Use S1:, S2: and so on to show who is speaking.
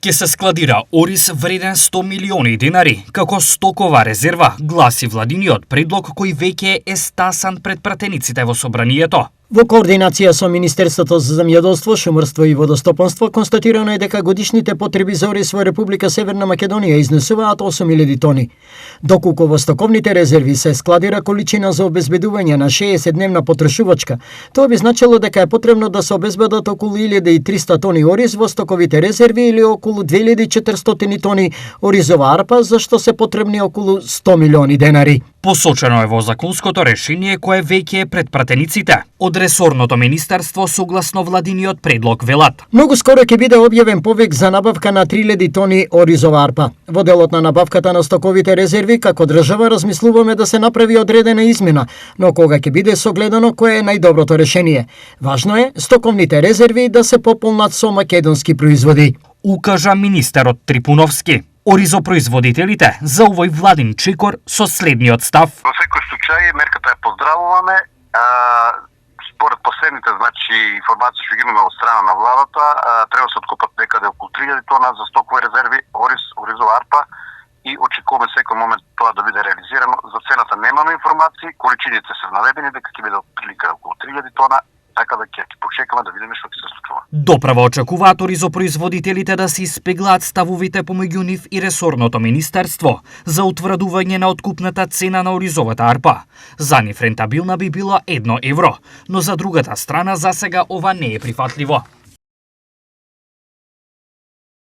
S1: Ке се складира ориз вреден 100 милиони денари како стокова резерва, гласи владиниот предлог кој веќе е стасан пред пратениците во собранието.
S2: Во координација со Министерството за земјоделство, шумарство и водостопанство констатирано е дека годишните потреби за ориз во Република Северна Македонија изнесуваат 8.000 тони. Доколку во стоковните резерви се складира количина за обезбедување на 60-дневна потрошувачка, тоа би значило дека е потребно да се обезбедат околу 1.300 тони ориз во стоковите резерви или околу 2.400 тони оризова арпа, за што се потребни околу 100 милиони денари.
S1: Посочено е во законското решение кое веќе е пред пратениците. Од ресорното министерство согласно владиниот предлог велат:
S2: многу скоро ќе биде објавен повик за набавка на 3.000 тони оризова арпа. Во делот на набавката на стоковите резерви, како држава размислуваме да се направи одредена измена, но кога ќе биде согледано кое е најдоброто решение. Важно е стоковните резерви да се пополнат со македонски производи,
S1: укажа министерот Трипуновски. Оризопроизводителите за овој владин чекор со следниот став:
S3: во секој случај мерката е поздравуваме. Според последните информации што ги имаме од страна на владата, треба да се откупат некаде околу 3.000 тона за стокови резерви оризова арпа и очекуваме секој момент тоа да биде реализирано. За цената немаме информации, количините се наведени дека ќе биде отприлика околу 3.000 тона, така да ќе почекаме да видиме што ќе се случува.
S1: Доправо очекуваат оризопроизводителите да се испеглаат ставовите помеѓу нив и ресорното министерство за утврдување на откупната цена на оризовата арпа. За нив рентабилна би била 1 евро, но за другата страна засега ова не е прифатливо.